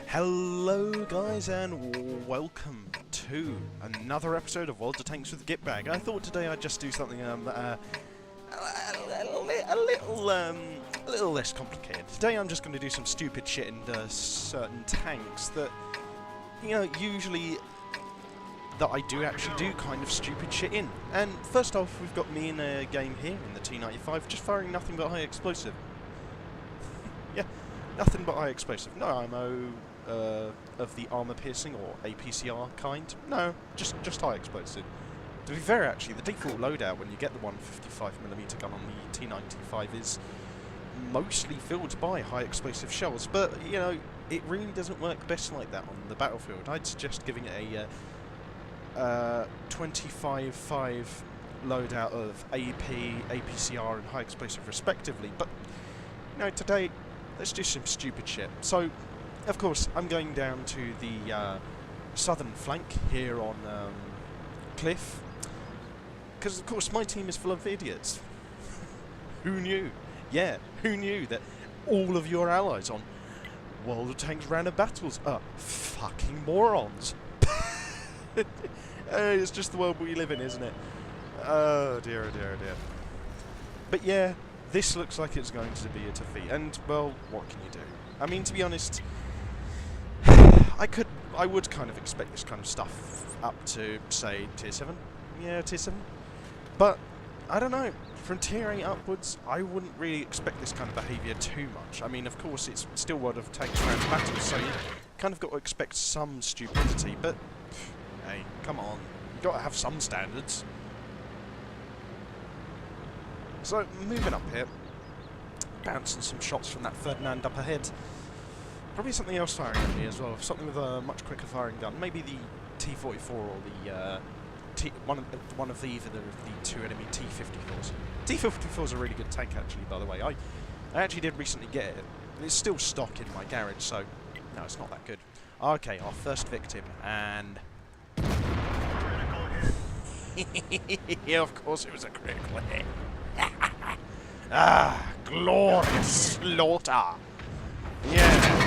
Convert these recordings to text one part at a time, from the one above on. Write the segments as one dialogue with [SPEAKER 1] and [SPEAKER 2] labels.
[SPEAKER 1] Hello guys and welcome to another episode of World of Tanks with Gitbag. I thought today I'd just do something a little less complicated. Today I'm just going to do some stupid shit in certain tanks that, you know, usually that I do actually do kind of stupid shit in. And first off, we've got me in a game here in the T95, just firing nothing but high explosive. Yeah, nothing but high explosive. No ammo of the armor piercing or APCR kind. No, just high explosive. To be fair, actually, the default loadout when you get the 155mm gun on the T95 is mostly filled by high explosive shells, but you know, it really doesn't work best like that on the battlefield. I'd suggest giving it a 25.5 loadout of AP, APCR and high explosive respectively, but you know, today let's do some stupid shit. So of course I'm going down to the southern flank here on Cliff, because of course my team is full of idiots. Who knew? Yeah, who knew that all of your allies on World of Tanks random battles are fucking morons? It's just the world we live in, isn't it? Oh dear, oh dear, oh dear. But yeah, this looks like it's going to be a defeat, and well, what can you do? I mean, to be honest, I would kind of expect this kind of stuff up to, say, Tier 7. Yeah, Tier 7. But, I don't know, from Tier 8 upwards, I wouldn't really expect this kind of behaviour too much. I mean, of course, it's still World of Tanks random battles, so you kind of got to expect some stupidity, but hey, come on, you've got to have some standards. So, moving up here, bouncing some shots from that Ferdinand up ahead. Probably something else firing at me as well, something with a much quicker firing gun. Maybe the T44 or the one of either the two enemy T54s. T54 is a really good tank, actually. By the way, I actually did recently get it. It's still stock in my garage, so no, it's not that good. Okay, our first victim, and yeah, of course it was a critical hit. Ah, glorious slaughter. Yeah.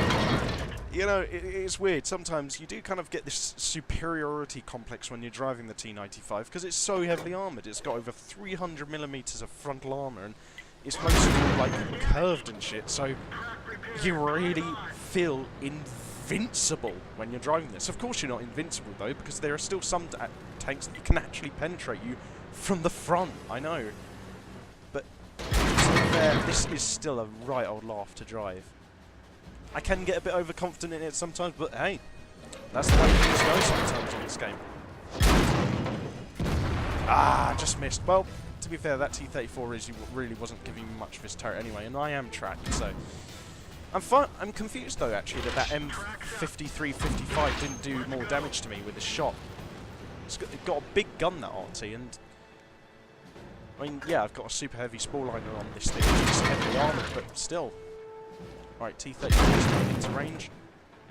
[SPEAKER 1] You know, it's weird. Sometimes you do kind of get this superiority complex when you're driving the T95 because it's so heavily armoured. It's got over 300mm of frontal armour and it's mostly like curved and shit, so you really feel invincible when you're driving this. Of course you're not invincible though, because there are still some tanks that can actually penetrate you from the front, I know. But this is still a right old laugh to drive. I can get a bit overconfident in it sometimes, but hey, that's the way things go sometimes on this game. Ah, just missed. Well, to be fair, that T34 really wasn't giving me much of his turret anyway, and I am tracked, so I'm confused though actually that M53-55 didn't do more damage to me with his shot. It's got a big gun, that RT, and I mean, yeah, I've got a super heavy spore liner on this thing, which is heavily armoured, but still. Right, T34 is going into range.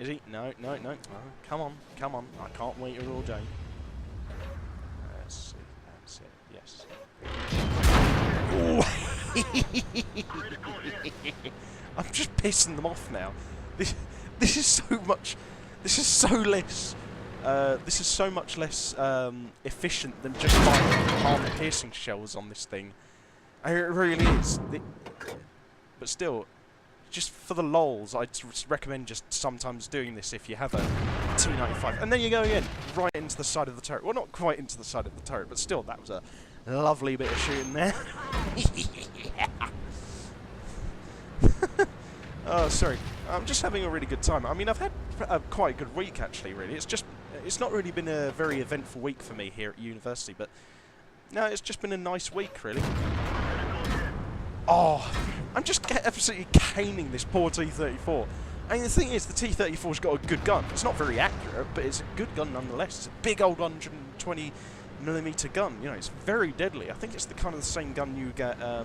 [SPEAKER 1] Is he? No, no, no. Oh, come on, come on. I can't wait here all day. Let's see. That's it. Yes. I'm just pissing them off now. This is so much. This is so less. This is so much less efficient than just firing armor-piercing shells on this thing. It really is. But still. Just for the lols, I'd recommend just sometimes doing this if you have a T95. And then you go again, right into the side of the turret. Well, not quite into the side of the turret, but still, that was a lovely bit of shooting there. Oh, sorry. I'm just having a really good time. I mean, I've had quite a good week, actually, really. It's not really been a very eventful week for me here at university, but no, it's just been a nice week, really. Oh, I'm just absolutely caning this poor T34. I mean, the thing is, the T34's got a good gun. It's not very accurate, but it's a good gun nonetheless. It's a big old 120mm gun. You know, it's very deadly. I think it's the kind of the same gun you get. I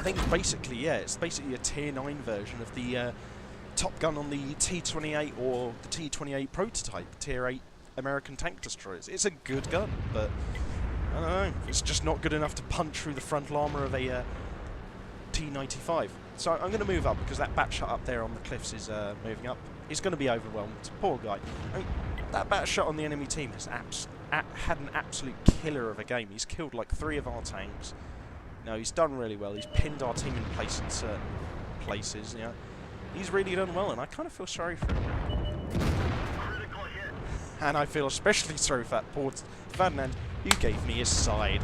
[SPEAKER 1] think it's basically, yeah, it's basically a Tier 9 version of the Top Gun on the T28 or the T28 prototype, Tier 8 American tank destroyers. It's a good gun, but I don't know, it's just not good enough to punch through the frontal armour of a T95. So I'm going to move up because that bat shot up there on the cliffs is moving up. He's going to be overwhelmed. Poor guy. I mean, that bat shot on the enemy team has had an absolute killer of a game. He's killed like 3 of our tanks. No, he's done really well. He's pinned our team in place in certain places. You know, he's really done well, and I kind of feel sorry for him. And I feel especially sorry for that poor Ferdinand, who gave me his side.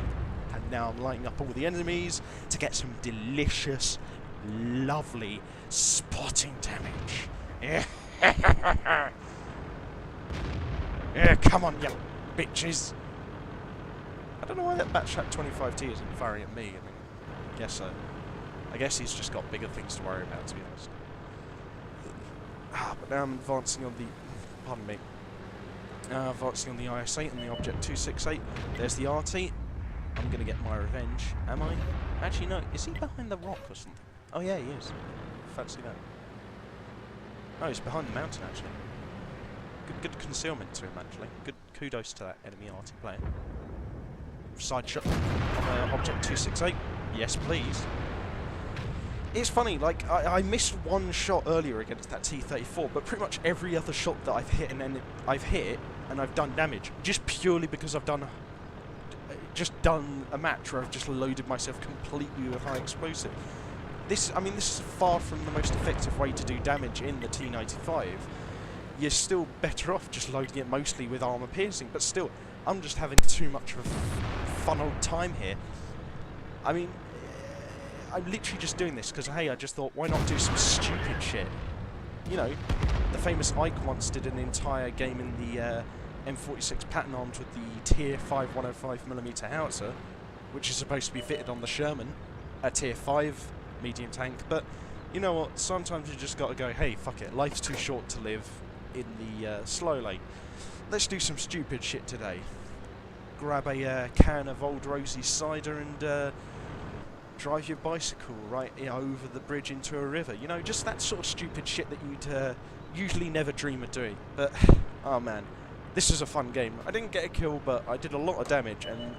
[SPEAKER 1] And now I'm lighting up all the enemies to get some delicious, lovely spotting damage. Yeah. Yeah, come on, you bitches. I don't know why that Batshot 25T isn't firing at me. I mean, I guess he's just got bigger things to worry about, to be honest. But now I'm advancing on the... Pardon me. Advancing on the IS-8 and the Object 268. There's the RT. I'm going to get my revenge. Am I? Actually, no. Is he behind the rock or something? Oh, yeah, he is. Fancy that. No, he's behind the mountain, actually. Good concealment to him, actually. Good kudos to that enemy RT player. Side shot on Object 268. Yes, please. It's funny, like, I missed one shot earlier against that T-34, but pretty much every other shot that I've hit and I've done damage, just purely because I've done a match where I've just loaded myself completely with high explosive. This is far from the most effective way to do damage in the T-95. You're still better off just loading it mostly with armor piercing, but still, I'm just having too much of a fun old time here. I mean, I'm literally just doing this because, hey, I just thought, why not do some stupid shit? You know, the famous Ike once did an entire game in the M46 pattern arms with the Tier 5 105mm howitzer, which is supposed to be fitted on the Sherman, a Tier 5 medium tank. But you know what? Sometimes you just got to go, hey, fuck it. Life's too short to live in the slow lane. Let's do some stupid shit today. Grab a can of Old Rosie's cider and drive your bicycle right over the bridge into a river. You know, just that sort of stupid shit that you'd usually never dream of doing. But, oh man, this is a fun game. I didn't get a kill, but I did a lot of damage, and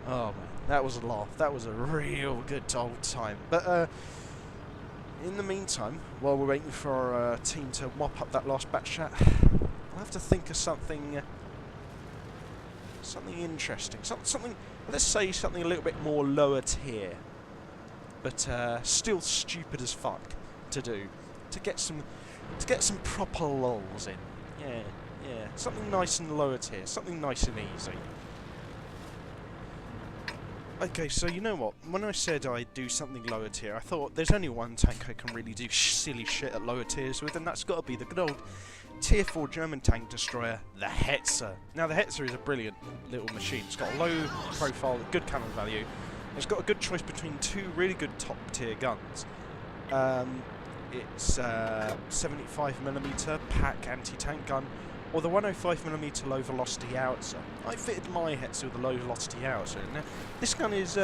[SPEAKER 1] oh man, that was a laugh. That was a real good old time. But in the meantime, while we're waiting for our team to mop up that last batch shot, I'll have to think of something interesting. Something, let's say something a little bit more lower tier, but still stupid as fuck to do, to get some proper lulls in. Yeah. Something nice and lower tier, something nice and easy. Okay, so you know what? When I said I'd do something lower tier, I thought there's only one tank I can really do silly shit at lower tiers with, and that's got to be the good old Tier 4 German tank destroyer, the Hetzer. Now, the Hetzer is a brilliant little machine. It's got a low profile, good cannon value. It's got a good choice between 2 really good top-tier guns. It's 75mm pack anti-tank gun, or the 105mm low-velocity howitzer. I fitted my Hetzer with a low-velocity howitzer. Now, this gun is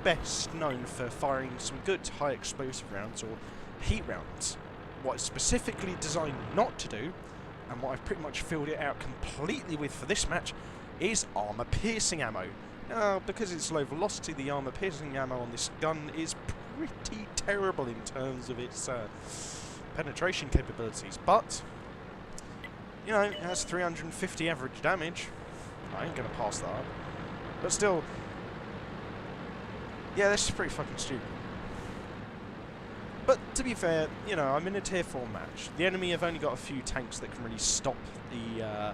[SPEAKER 1] best known for firing some good high-explosive rounds, or heat rounds. What it's specifically designed not to do, and what I've pretty much filled it out completely with for this match, is armor-piercing ammo. Now, because it's low velocity, the armor-piercing ammo on this gun is pretty terrible in terms of its penetration capabilities, but, you know, it has 350 average damage. I ain't gonna pass that up. But still, yeah, this is pretty fucking stupid. But to be fair, you know, I'm in a Tier 4 match. The enemy have only got a few tanks that can really stop the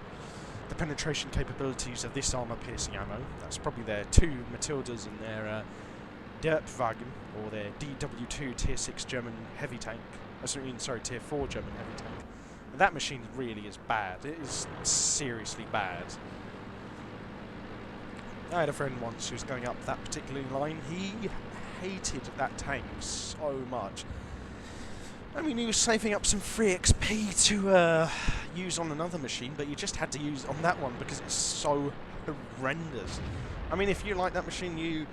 [SPEAKER 1] penetration capabilities of this armor-piercing ammo. That's probably their 2 Matildas and their Gitbag, or their DW2 Tier 6 German heavy tank. Sorry, Tier 4 German heavy tank. And that machine really is bad. It is seriously bad. I had a friend once who was going up that particular line. He hated that tank so much. I mean, he was saving up some free XP to use on another machine, but you just had to use on that one because it's so horrendous. I mean, if you like that machine, you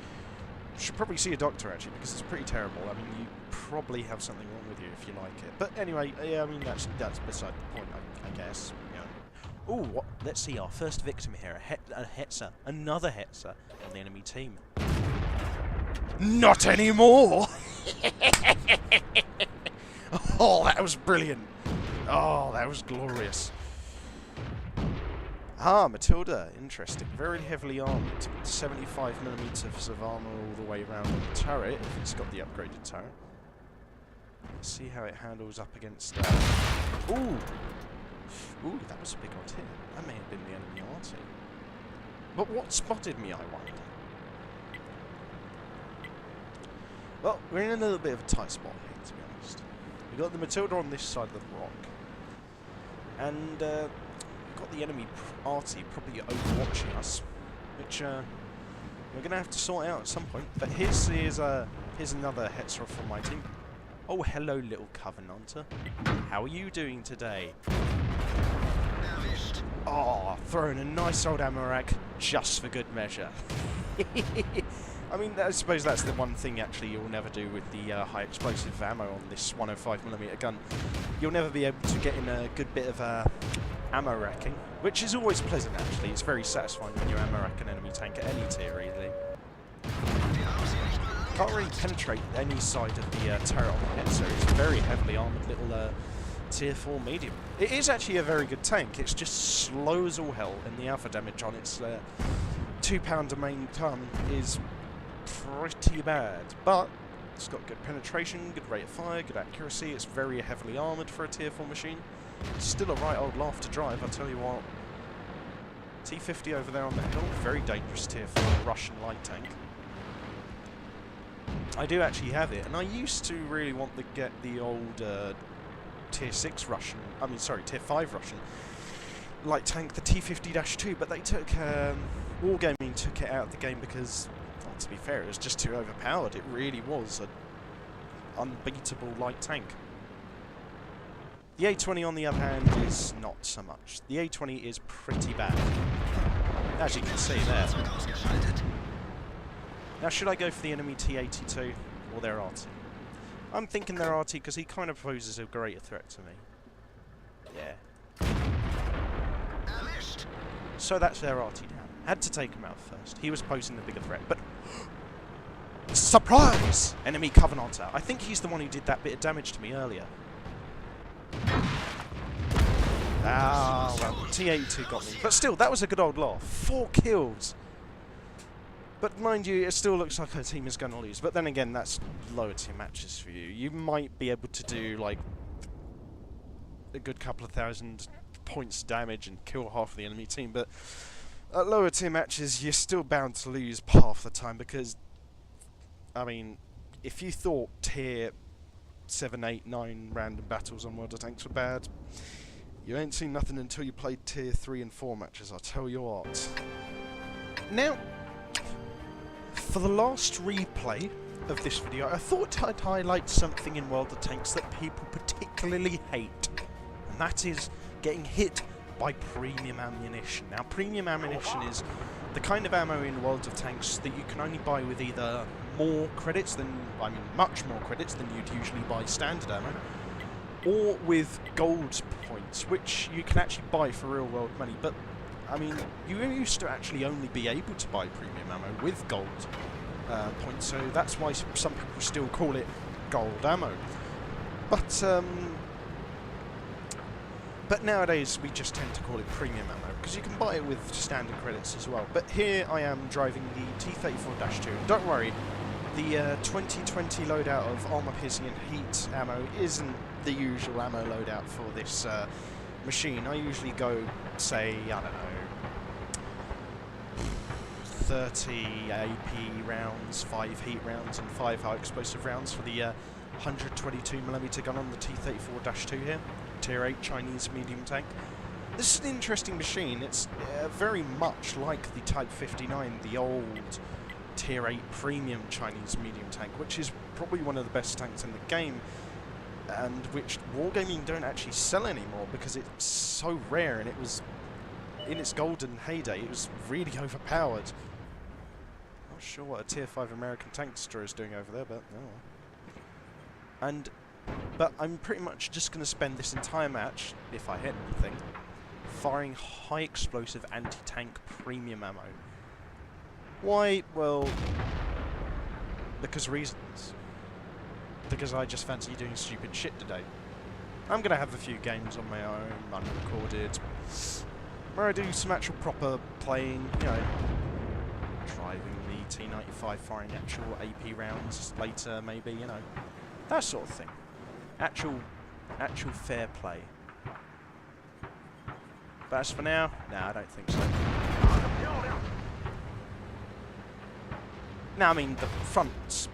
[SPEAKER 1] should probably see a doctor, actually, because it's pretty terrible. I mean, you probably have something wrong with you if you like it. But anyway, yeah, I mean, that's beside the point, I guess. You know. Ooh, let's see, our first victim here, a Hetzer, another Hetzer on the enemy team. Not anymore! Oh, that was brilliant. Oh, that was glorious. Ah, Matilda. Interesting. Very heavily armoured. 75mm of armour all the way around on the turret, if it's got the upgraded turret. Let's see how it handles up against... Ooh! Ooh, that was a big old hit. That may have been the enemy RT. But what spotted me, I wonder? Well, we're in a little bit of a tight spot here, to be honest. We've got the Matilda on this side of the rock. And we've got the enemy RT probably overwatching us, which we're going to have to sort out at some point. But here's another Hetzer from my team. Oh, hello, little Covenanter. How are you doing today? Oh, throwing a nice old ammo rack just for good measure. I mean, I suppose that's the one thing actually you'll never do with the high explosive ammo on this 105mm gun. You'll never be able to get in a good bit of ammo racking, which is always pleasant actually. It's very satisfying when you ammo rack an enemy tank at any tier really. Can't really penetrate any side of the turret on the Hetzer. It's a very heavily armoured little tier 4 medium. It is actually a very good tank. It's just slow as all hell, and the alpha damage on its 2-pounder main ton is pretty bad. But it's got good penetration, good rate of fire, good accuracy. It's very heavily armoured for a tier 4 machine. It's still a right old laugh to drive, I'll tell you what. T50 over there on the hill, very dangerous tier 4 Russian light tank. I do actually have it, and I used to really want to get the old tier 6 Russian, tier 5 Russian light tank, the T50-2, but they took, Wargaming took it out of the game because, well, to be fair, it was just too overpowered. It really was an unbeatable light tank. The A20, on the other hand, is not so much. The A20 is pretty bad, as you can see there. Now, should I go for the enemy T82 or their RT? I'm thinking their RT because he kind of poses a greater threat to me. Yeah. So that's their RT down. Had to take him out first. He was posing the bigger threat, but... Surprise! Enemy Covenanter. I think he's the one who did that bit of damage to me earlier. Ah, well, T82 got me. But still, that was a good old laugh. 4 kills! But mind you, it still looks like our team is going to lose. But then again, that's lower tier matches for you. You might be able to do, like, a good couple of thousand points damage and kill half of the enemy team. But at lower tier matches, you're still bound to lose half the time because, I mean, if you thought tier 7, 8, 9 random battles on World of Tanks were bad, you ain't seen nothing until you played tier 3 and 4 matches, I'll tell you what. Now, for the last replay of this video, I thought I'd highlight something in World of Tanks that people particularly hate, and that is getting hit by premium ammunition. Now, premium ammunition is the kind of ammo in World of Tanks that you can only buy with either more credits than, much more credits than you'd usually buy standard ammo, or with gold points, which you can actually buy for real world money. But I mean, you used to actually only be able to buy premium ammo with gold points, so that's why some people still call it gold ammo. But nowadays we just tend to call it premium ammo because you can buy it with standard credits as well. But here I am driving the T94-2. Don't worry, the 2020 loadout of armor piercing and heat ammo isn't the usual ammo loadout for this machine. I usually go, say, I don't know, 30 AP rounds, 5 heat rounds, and 5 high explosive rounds for the 122mm gun on the T34-2 here, Tier 8 Chinese medium tank. This is an interesting machine. It's very much like the Type 59, the old Tier 8 premium Chinese medium tank, which is probably one of the best tanks in the game, and which Wargaming don't actually sell anymore because it's so rare, and it was, in its golden heyday, it was really overpowered. Not sure what a Tier 5 American tank destroyer is doing over there, but no. But I'm pretty much just going to spend this entire match, if I hit anything, firing high explosive anti-tank premium ammo. Why? Well, because reasons. Because I just fancy doing stupid shit today. I'm going to have a few games on my own, unrecorded, where I do some actual proper playing, you know, driving the T95, firing actual AP rounds later, maybe, you know, that sort of thing. Actual fair play. But as for now, nah, I don't think so. Now, I mean, the front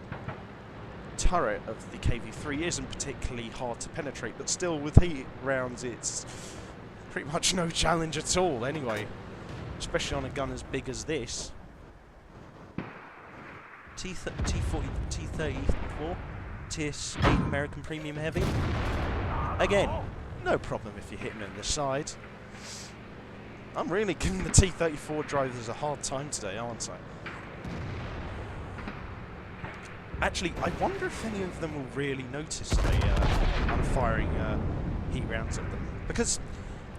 [SPEAKER 1] turret of the KV-3 isn't particularly hard to penetrate, but still, with heat rounds, it's pretty much no challenge at all, anyway. Especially on a gun as big as this. T34, TS8 American Premium Heavy. Again, no problem if you're hitting in the side. I'm really giving the T34 drivers a hard time today, aren't I? Actually, I wonder if any of them will really notice I'm firing heat rounds at them. Because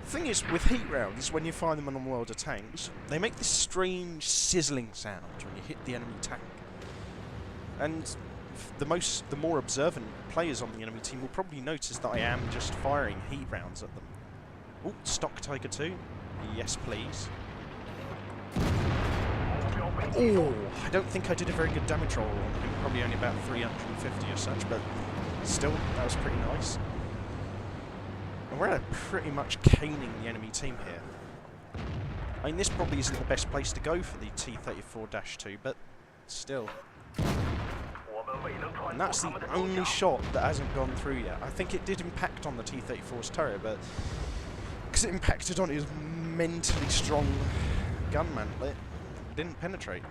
[SPEAKER 1] the thing is, with heat rounds, when you fire them on world of tanks, they make this strange sizzling sound when you hit the enemy tank. And the more observant players on the enemy team will probably notice that I am just firing heat rounds at them. Oh, stock Tiger 2. Yes, please. Oh, I don't think I did a very good damage roll on him. Probably only about 350 or such, but still, that was pretty nice. And we're pretty much caning the enemy team here. I mean, this probably isn't the best place to go for the T34-2, but still. And that's the only shot that hasn't gone through yet. I think it did impact on the T-34's turret, but because it impacted on his mentally strong gun mantlet, it didn't penetrate.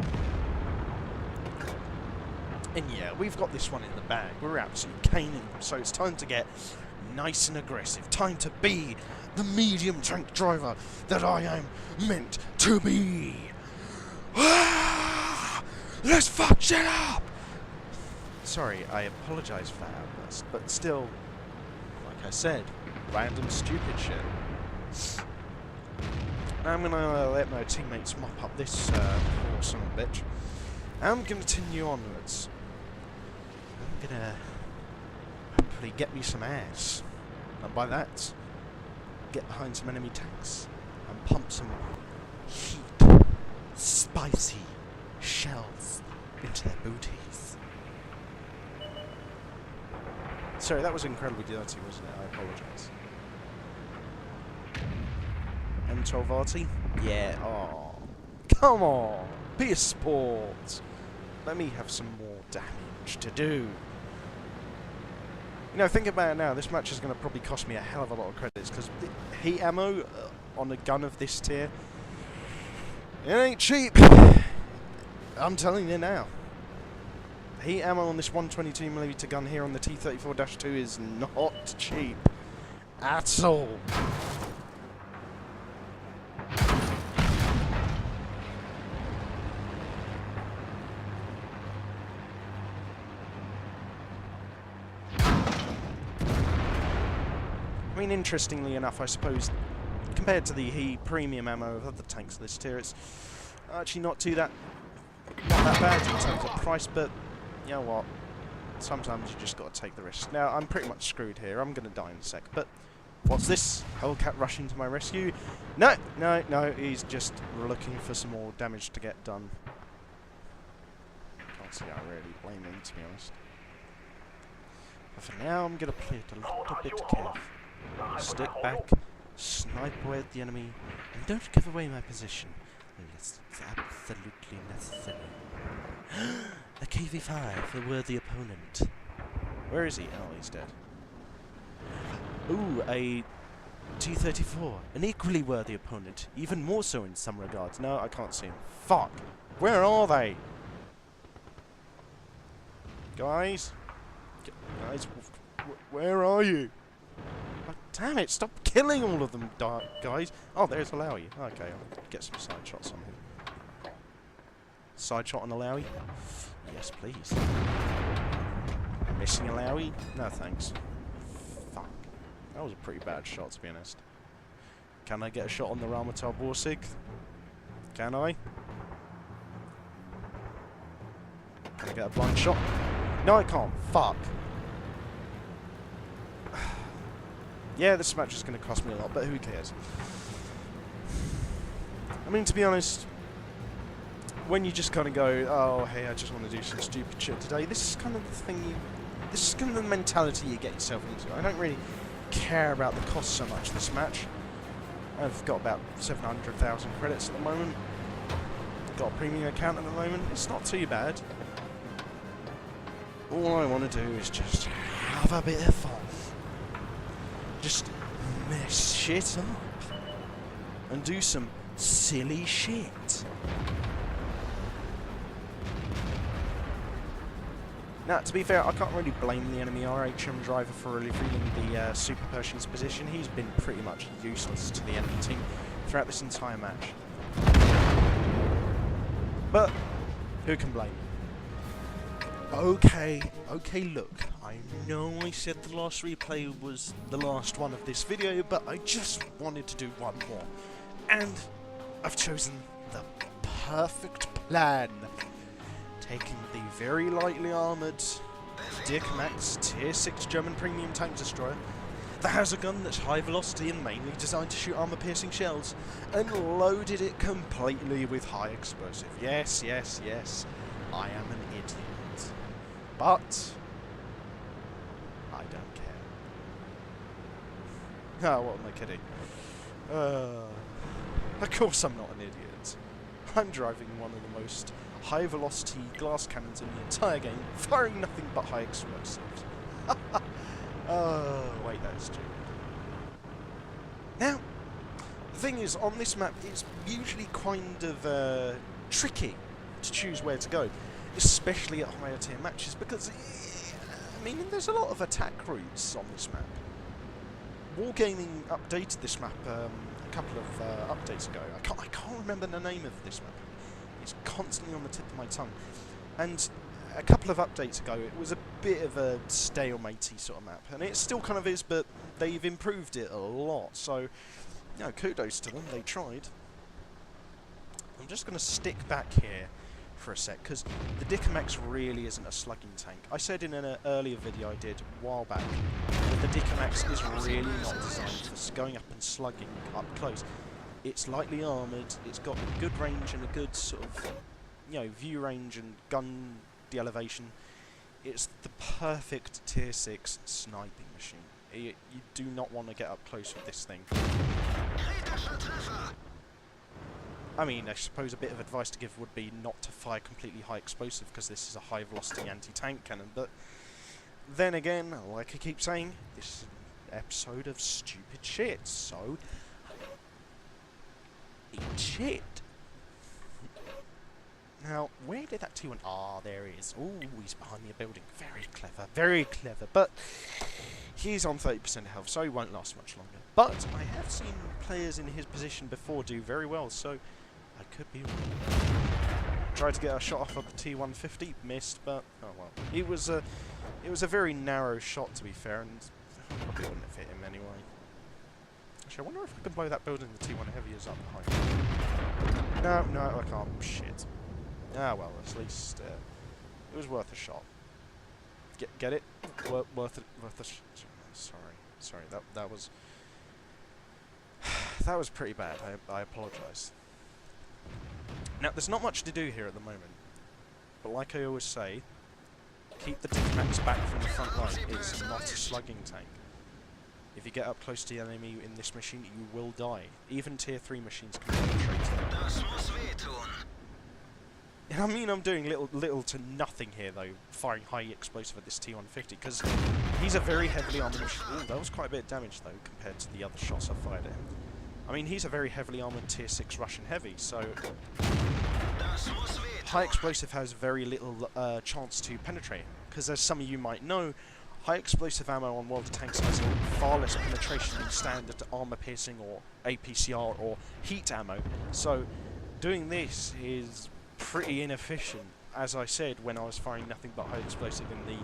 [SPEAKER 1] And yeah, we've got this one in the bag. We're absolutely caning them, so it's time to get nice and aggressive. Time to be the medium tank driver that I am meant to be. Let's fuck shit up! Sorry, I apologise for that outburst, but still, like I said, random stupid shit. Now I'm gonna let my teammates mop up this poor son of a bitch. I'm gonna continue onwards. I'm gonna hopefully get me some ass. And by that, get behind some enemy tanks and pump some heat, spicy shells into their booties. Sorry, that was incredibly dirty, wasn't it? I apologise. M12 RT? Yeah, oh. Come on! Be a sport! Let me have some more damage to do. You know, think about it now, this match is going to probably cost me a hell of a lot of credits, because heat ammo on a gun of this tier, it ain't cheap! I'm telling you now. Heat ammo on this 122mm gun here on the T34-2 is not cheap. At all. I mean, interestingly enough, I suppose, compared to the premium ammo of other tanks of this tier, it's actually not that bad in terms of price, but you know what? Sometimes you just got to take the risk. Now, I'm pretty much screwed here. I'm going to die in a sec, but what's this? Hellcat rushing to my rescue? No, no, no, he's just looking for some more damage to get done. Can't see I really blame him, to be honest. But for now, I'm going to play it a little bit careful. Stick back, snipe away at the enemy, and don't give away my position unless it's absolutely necessary. A KV-5, the worthy opponent. Where is he? Oh, he's dead. Ooh, a T-34, an equally worthy opponent, even more so in some regards. No, I can't see him. Fuck! Where are they? Guys? Guys, where are you? Oh, damn it, stop killing all of them, guys. Oh, there's Alawi. Okay, I'll get some side shots on him. Side shot on Alawi? Yes, please. Missing Alawi? No, thanks. Fuck. That was a pretty bad shot, to be honest. Can I get a shot on the Ramatar Borsig? Can I? get a blind shot. No, I can't. Fuck. Yeah, this match is going to cost me a lot, but who cares? I mean, to be honest, when you just kind of go, oh, hey, I just want to do some stupid shit today, this is kind of the thing this is kind of the mentality you get yourself into. I don't really care about the cost so much this match. I've got about 700,000 credits at the moment. Got a premium account at the moment. It's not too bad. All I want to do is just have a bit of fun. Just mess shit up. And do some silly shit. Now, to be fair, I can't really blame the enemy RHM driver for really feeling the Super Pershing's position. He's been pretty much useless to the enemy team throughout this entire match. But, who can blame him? Okay, look, I know I said the last replay was the last one of this video, but I just wanted to do one more. And I've chosen the perfect plan. Taking the very lightly armoured Dicker Max Tier 6 German Premium Tank Destroyer that has a gun that's high velocity and mainly designed to shoot armour-piercing shells, and loaded it completely with high explosive. Yes, I am an idiot. But I don't care. Oh, what am I kidding? Of course I'm not an idiot. I'm driving one of the most high velocity glass cannons in the entire game, firing nothing but high explosives. Oh, wait, that is stupid. Now, the thing is, on this map, it's usually kind of tricky to choose where to go, especially at higher tier matches, because, I mean, there's a lot of attack routes on this map. Wargaming updated this map a couple of updates ago. I can't remember the name of this map. It's constantly on the tip of my tongue. And a couple of updates ago, it was a bit of a stalematey sort of map. And it still kind of is, but they've improved it a lot. So, you know, kudos to them. They tried. I'm just going to stick back here for a sec, because the Dicker Max really isn't a slugging tank. I said in an earlier video I did a while back that the Dicker Max is really not designed for going up and slugging up close. It's lightly armoured, it's got good range and a good sort of, you know, view range and gun de-elevation. It's the perfect tier 6 sniping machine. You do not want to get up close with this thing. I mean, I suppose a bit of advice to give would be not to fire completely high explosive, because this is a high velocity anti-tank cannon, but then again, like I keep saying, this is an episode of stupid shit, so eat shit. Now, where did that T1... Ah, there he is. Oh, he's behind the building. Very clever, very clever, but he's on 30% health, so he won't last much longer. But I have seen players in his position before do very well, so I could be wrong. Tried to get a shot off of the T150, missed, but oh well. It was a very narrow shot, to be fair, and probably wouldn't have hit him anyway. Actually, I wonder if I can blow that building the T1 Heavy is up behind. No, I can't. Shit. Ah, well, at least it was worth a shot. Get it? Worth a sorry. That was pretty bad. I apologise. Now, there's not much to do here at the moment, but like I always say, keep the Dicker Max back from the front line. It's not a slugging tank. If you get up close to the enemy in this machine, you will die. Even tier 3 machines can penetrate it. And I mean, I'm doing little to nothing here, though, firing high explosive at this T150, because he's a very heavily armoured machine. Ooh, that was quite a bit of damage, though, compared to the other shots I fired at him. I mean, he's a very heavily armoured tier 6 Russian heavy, so high explosive has very little chance to penetrate him, because as some of you might know, high explosive ammo on world tanks has far less penetration than standard armour piercing or APCR or heat ammo, so doing this is pretty inefficient, as I said when I was firing nothing but high explosive in the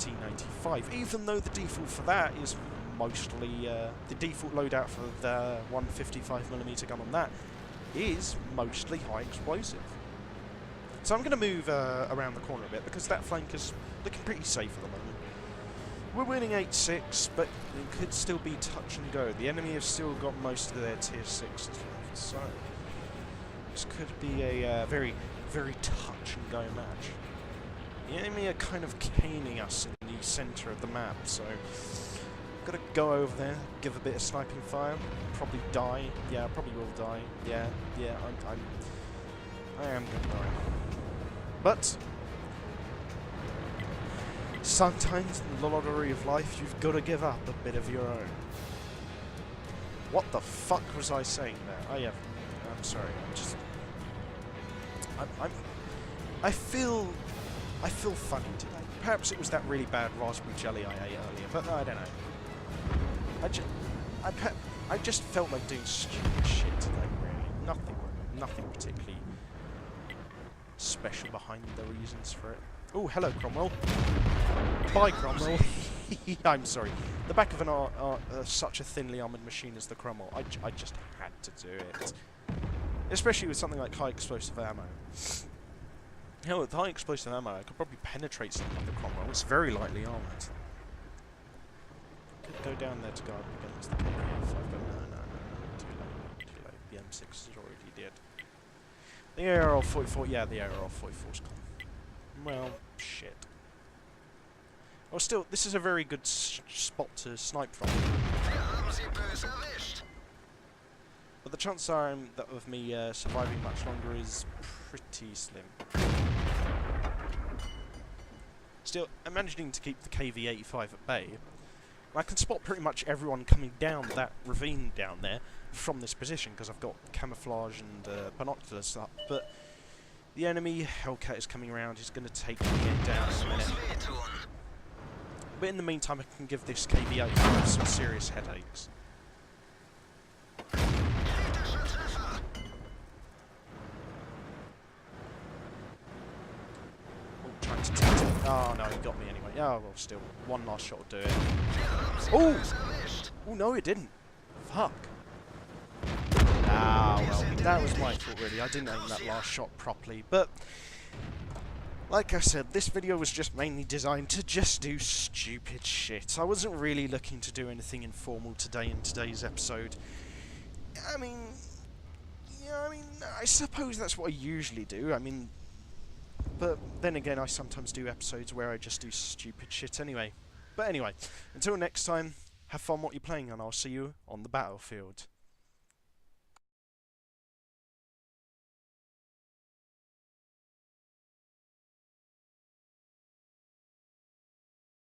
[SPEAKER 1] T95, even though the default for that is mostly, the default loadout for the 155mm gun on that is mostly high explosive. So I'm going to move around the corner a bit, because that flank is looking pretty safe at the moment. We're winning 8-6, but it could still be touch and go. The enemy have still got most of their tier 6s left, so this could be a very, very touch and go match. The enemy are kind of caning us in the centre of the map, so got to go over there, give a bit of sniping fire, probably die. Yeah, I probably will die. Yeah, I am gonna die. But sometimes in the lottery of life, you've got to give up a bit of your own. What the fuck was I saying there? Oh yeah, I'm sorry. I feel funny today. Perhaps it was that really bad raspberry jelly I ate earlier, but I don't know. I just felt like doing stupid shit today. Really, nothing particularly special behind the reasons for it. Oh, hello, Cromwell. Bye, Cromwell. I'm sorry. The back of such a thinly armoured machine as the Cromwell, I just had to do it. Especially with something like high explosive ammo. Hell, with high explosive ammo, I could probably penetrate something like the Cromwell. It's very lightly armoured. Could go down there to guard against the KV-5, but no. Too late. The M6 is already dead. The ARL-44, yeah, the ARL-44's gone. Well, shit. Oh, still, this is a very good spot to snipe from. But the chance of me surviving much longer is pretty slim. Still, I'm managing to keep the KV-85 at bay. I can spot pretty much everyone coming down that ravine down there from this position, because I've got camouflage and binoculars up, but the enemy Hellcat is coming around. He's going to take me down in a minute. But in the meantime, I can give this KV-85 some serious headaches. Trying to take it. Oh no, he got me anyway. Oh well, still, one last shot will do it. Oh! Oh no, it didn't. Fuck. Ah, well, that was my fault really. I didn't aim that last shot properly, but like I said, this video was just mainly designed to just do stupid shit. I wasn't really looking to do anything informal today in today's episode. I mean, I suppose that's what I usually do. I mean, but then again, I sometimes do episodes where I just do stupid shit anyway. But anyway, until next time, have fun what you're playing, and I'll see you on the battlefield.